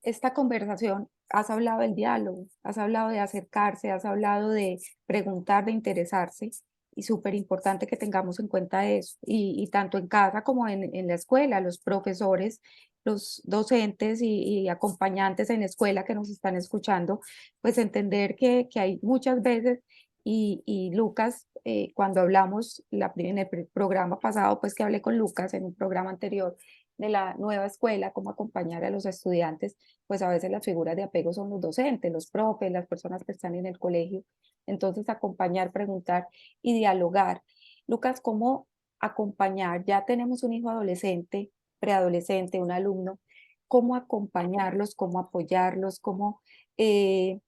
esta conversación, has hablado del diálogo, has hablado de acercarse, has hablado de preguntar, de interesarse, y súper importante que tengamos en cuenta eso. Y tanto en casa como en la escuela, los profesores, los docentes y acompañantes en escuela que nos están escuchando, pues entender que hay muchas veces, y Lucas, cuando hablamos en el programa pasado, pues que hablé con Lucas en un programa anterior de la nueva escuela, cómo acompañar a los estudiantes, pues a veces las figuras de apego son los docentes, los profes, las personas que están en el colegio. Entonces, acompañar, preguntar y dialogar. Lucas, ¿cómo acompañar? Ya tenemos un hijo adolescente, preadolescente, un alumno. ¿Cómo acompañarlos? ¿Cómo apoyarlos? Eh,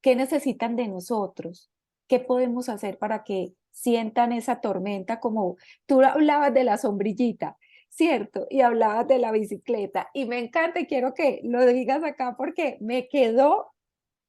¿Qué necesitan de nosotros? ¿Qué podemos hacer para que sientan esa tormenta? Como tú hablabas de la sombrillita, ¿cierto? Y hablabas de la bicicleta. Y me encanta y quiero que lo digas acá porque me quedó,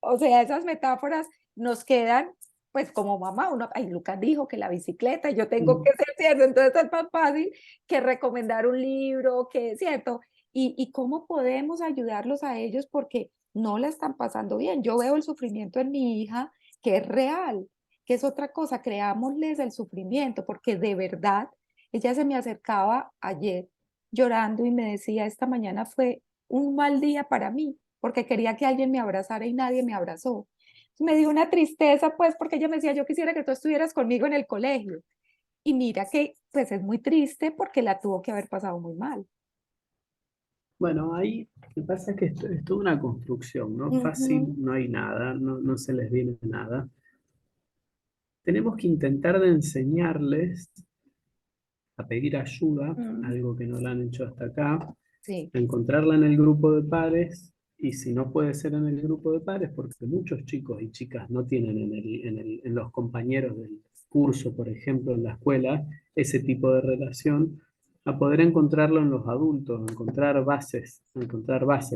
o sea, esas metáforas nos quedan, pues como mamá, uno, ay, Lucas dijo que la bicicleta, yo tengo que Mm. ser cierto, entonces es más fácil que recomendar un libro, que, ¿cierto? Y cómo podemos ayudarlos a ellos porque no la están pasando bien. Yo veo el sufrimiento en mi hija, que es real, que es otra cosa, creámosles el sufrimiento, porque de verdad, ella se me acercaba ayer llorando y me decía, esta mañana fue un mal día para mí, porque quería que alguien me abrazara y nadie me abrazó. Me dio una tristeza, pues, porque ella me decía, yo quisiera que tú estuvieras conmigo en el colegio. Y mira que, pues, es muy triste porque la tuvo que haber pasado muy mal. Bueno, ahí me pasa que esto es toda una construcción, ¿no? Fácil Ujú, no hay nada, no se les viene nada. Tenemos que intentar de enseñarles a pedir ayuda, mm, algo que no lo han hecho hasta acá, sí. a encontrarla en el grupo de pares, y si no puede ser en el grupo de pares, porque muchos chicos y chicas no tienen en los compañeros del curso, por ejemplo, en la escuela, ese tipo de relación, a poder encontrarlo en los adultos, encontrar bases.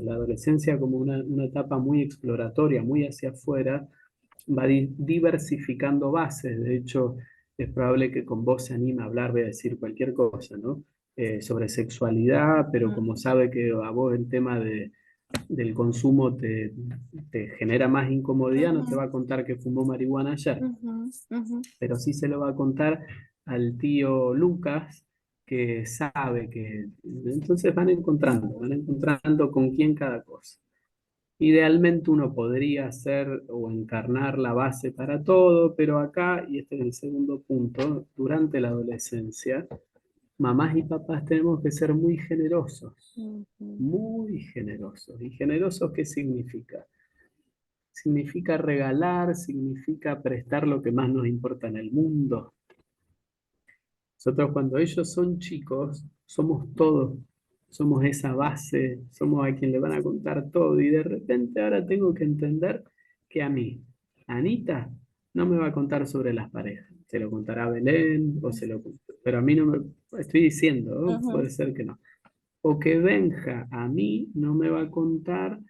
La adolescencia como una etapa muy exploratoria, muy hacia afuera, va diversificando bases. De hecho, es probable que con vos se anime a hablar, voy a decir cualquier cosa, ¿no? Sobre sexualidad, pero Ujú, como sabe que a vos el tema del consumo te genera más incomodidad, no te va ujú, a contar que fumó marihuana ayer, ujú, ujú, pero sí se lo va a contar al tío Lucas, que sabe que... Entonces van encontrando con quién cada cosa. Idealmente uno podría hacer o encarnar la base para todo, pero acá, y este es el segundo punto, durante la adolescencia, mamás y papás tenemos que ser muy generosos, ujú, muy generosos. ¿Y generosos qué significa? Significa regalar, significa prestar lo que más nos importa en el mundo. Nosotros cuando ellos son chicos, somos todos, somos esa base, somos a quien le van a contar todo y de repente ahora tengo que entender que a mí, Anita, no me va a contar sobre las parejas. Se lo contará Belén pero a mí no me, estoy diciendo, ¿no? ujú, Puede ser que no. O que Benja a mí no me va a contar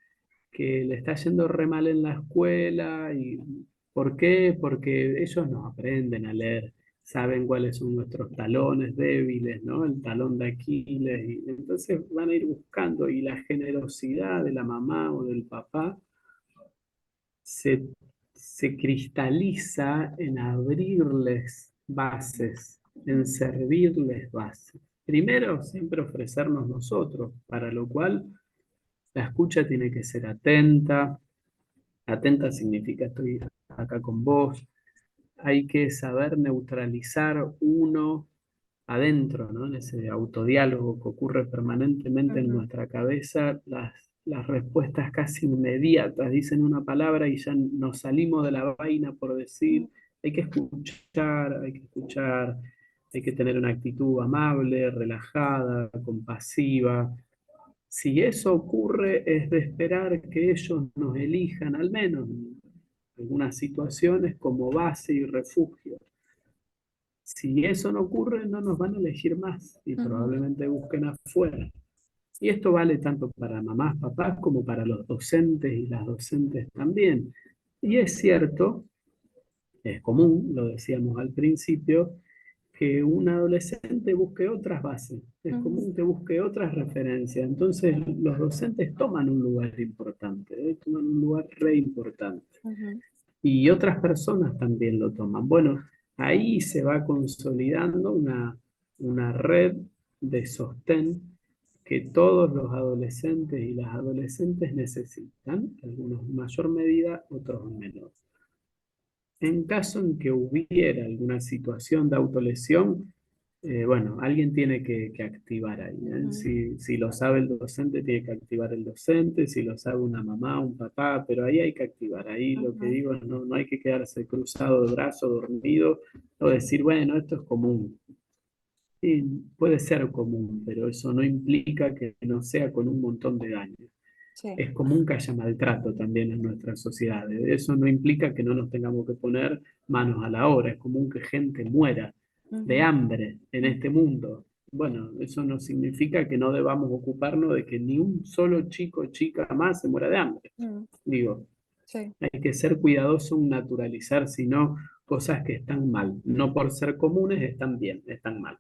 que le está yendo re mal en la escuela. ¿Y por qué? Porque ellos no aprenden a leer, saben cuáles son nuestros talones débiles, ¿no? El talón de Aquiles, y entonces van a ir buscando, y la generosidad de la mamá o del papá se, se cristaliza en abrirles bases, en servirles bases. Primero, siempre ofrecernos nosotros, para lo cual la escucha tiene que ser atenta. Atenta significa estoy acá con vos. Hay que saber neutralizar uno adentro, ¿no? En ese autodiálogo que ocurre permanentemente en ujú, nuestra cabeza, las respuestas casi inmediatas dicen una palabra y ya nos salimos de la vaina por decir. Hay que escuchar, hay que escuchar, hay que tener una actitud amable, relajada, compasiva. Si eso ocurre, es de esperar que ellos nos elijan, al menos algunas situaciones como base y refugio. Si eso no ocurre, no nos van a elegir más y Ujú, probablemente busquen afuera. Y esto vale tanto para mamás, papás, como para los docentes y las docentes también. Y es cierto, es común, lo decíamos al principio, que un adolescente busque otras bases, es ujú, común que busque otras referencias. Entonces los docentes toman un lugar importante, toman un lugar re importante. ujú, Y otras personas también lo toman. Bueno, ahí se va consolidando una red de sostén que todos los adolescentes y las adolescentes necesitan, algunos en mayor medida, otros en menor. En caso en que hubiera alguna situación de autolesión, bueno, alguien tiene que activar ahí, ¿eh? ujú, Si lo sabe el docente, tiene que activar el docente, si lo sabe una mamá, un papá, pero ahí hay que activar. Ahí lo que ujú, digo es no hay que quedarse cruzado de brazos, dormido, o decir, bueno, esto es común. Sí, puede ser común, pero eso no implica que no sea con un montón de daño. sí, Es común que haya maltrato también en nuestras sociedades. Eso no implica que no nos tengamos que poner manos a la obra. Es común que gente muera de ujú, hambre en ujú, este mundo. Bueno, eso no significa que no debamos ocuparnos de que ni un solo chico o chica más se muera de hambre. ujú, Digo, sí, hay que ser cuidadoso en naturalizar, sino cosas que están mal. No por ser comunes están bien, están mal.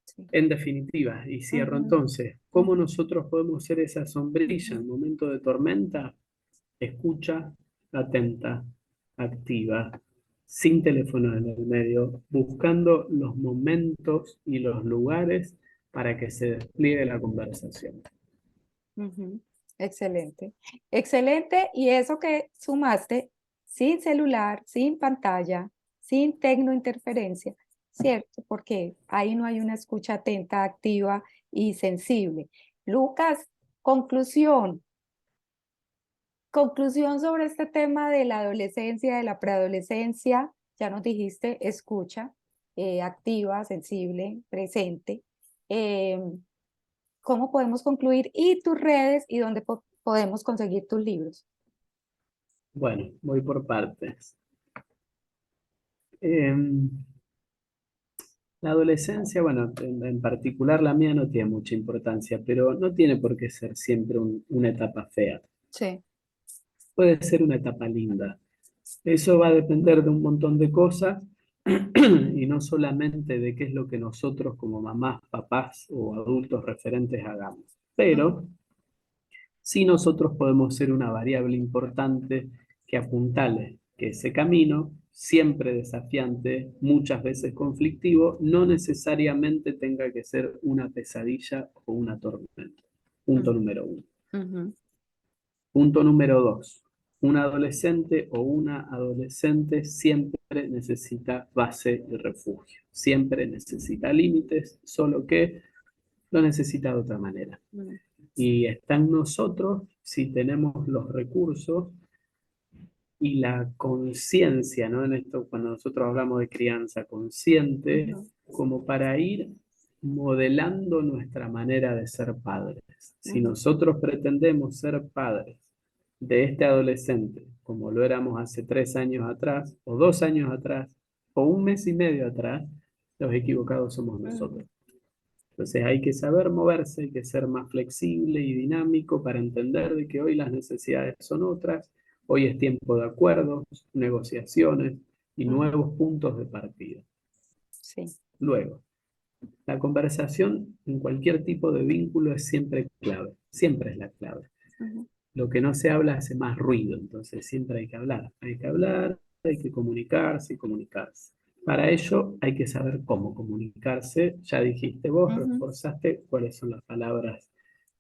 sí, En definitiva, y cierro ujú, entonces, ¿cómo ujú, nosotros podemos ser esa sombrilla en ujú, momento de tormenta? Escucha, atenta, activa, sin teléfono en el medio, buscando los momentos y los lugares para que se despliegue la conversación. ujú. Excelente, excelente. Y eso que sumaste, sin celular, sin pantalla, sin tecnointerferencia, ¿cierto? Porque ahí no hay una escucha atenta, activa y sensible. Lucas, conclusión. Conclusión sobre este tema de la adolescencia, de la preadolescencia, ya nos dijiste, escucha, activa, sensible, presente. Eh, ¿Cómo podemos concluir? Y tus redes y dónde podemos conseguir tus libros. Bueno, voy por partes. Em, la adolescencia, bueno, en particular la mía no tiene mucha importancia, pero no tiene por qué ser siempre una etapa fea. Sí. Puede ser una etapa linda. Eso va a depender de un montón de cosas y no solamente de qué es lo que nosotros como mamás, papás o adultos referentes hagamos. Ujú, Pero sí nosotros podemos ser una variable importante que apuntale que ese camino, siempre desafiante, muchas veces conflictivo, no necesariamente tenga que ser una pesadilla o una tormenta. Punto ujú, número uno. ujú, Punto número dos. Un adolescente o una adolescente siempre necesita base y refugio. Siempre necesita límites, solo que lo necesita de otra manera. ujú, Y está en nosotros, si tenemos los recursos y la conciencia, ¿no? En esto, cuando nosotros hablamos de crianza consciente, ujú, como para ir modelando nuestra manera de ser padres. Si ujú, nosotros pretendemos ser padres de este adolescente, como lo éramos hace 3 años atrás, o 2 años atrás, o un mes y medio atrás, los equivocados somos ujú, nosotros. Entonces hay que saber moverse, hay que ser más flexible y dinámico para entender de que hoy las necesidades son otras, hoy es tiempo de acuerdos, negociaciones y ujú. nuevos puntos de partida. Sí. Luego, la conversación en cualquier tipo de vínculo es siempre clave, siempre es la clave. Ujú, Lo que no se habla hace más ruido, entonces siempre hay que hablar, hay que comunicarse y comunicarse. Para ello hay que saber cómo comunicarse. Ya dijiste vos, ujú, reforzaste cuáles son las palabras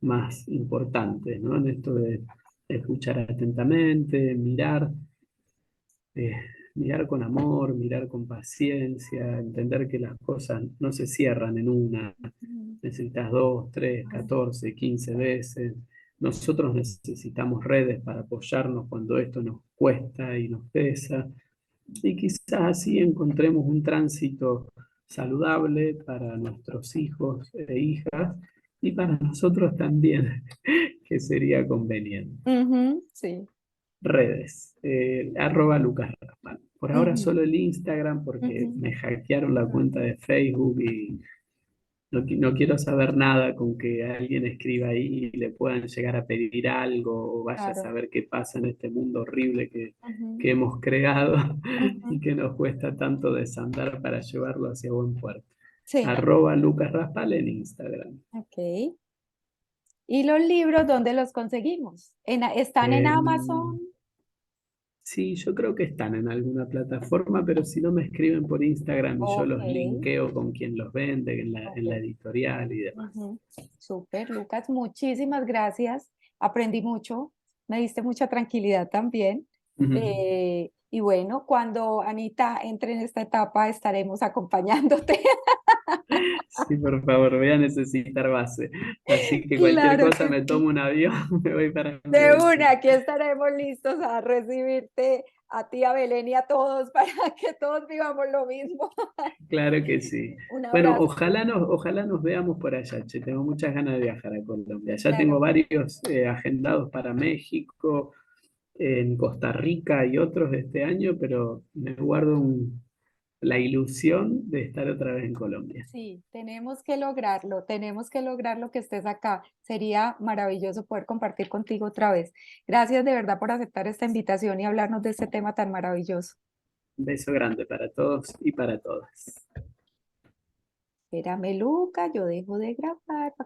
más importantes, ¿no? En esto de escuchar atentamente, eh, mirar con amor, mirar con paciencia, entender que las cosas no se cierran en una, ujú, necesitas 2, 3, ujú, 14, 15 veces. Nosotros necesitamos redes para apoyarnos cuando esto nos cuesta y nos pesa. Y quizás así encontremos un tránsito saludable para nuestros hijos e hijas y para nosotros también, que sería conveniente. ujú, sí. redes, @Lucas Raspal. Por ahora Ujú, solo el Instagram porque ujú. me hackearon la cuenta de Facebook y no quiero saber nada con que alguien escriba ahí y le puedan llegar a pedir algo o vaya a Claro. saber qué pasa en este mundo horrible Ujú, que hemos creado ujú. y que nos cuesta tanto desandar para llevarlo hacia buen puerto. Sí, Lucas Raspal en Instagram. ok. ¿Y los libros dónde los conseguimos? ¿Están en Amazon? Em, Sí, yo creo que están en alguna plataforma, pero si no me escriben por Instagram y yo Ok, los linkeo con quien los vende en la ok. editorial y demás. Ujú. Súper, Lucas, muchísimas gracias. Aprendí mucho, me diste mucha tranquilidad también. Ujú. Y bueno, cuando Anita entre en esta etapa, estaremos acompañándote. Sí, por favor, voy a necesitar base. Así que cualquier Claro cosa que me sí. tomo un avión, me voy para De una, Medellín. aquí estaremos listos a recibirte a ti, a Belén y a todos para que todos vivamos lo mismo. Claro que sí. Un Bueno, abrazo. ojalá nos veamos por allá, che. Tengo muchas ganas de viajar a Colombia. Ya tengo Claro. varios agendados para México, en Costa Rica y otros este año, pero me guardo la ilusión de estar otra vez en Colombia. Sí, tenemos que lograrlo que estés acá. Sería maravilloso poder compartir contigo otra vez. Gracias de verdad por aceptar esta invitación y hablarnos de este tema tan maravilloso. Un beso grande para todos y para todas. Espérame, Luca, yo dejo de grabar para que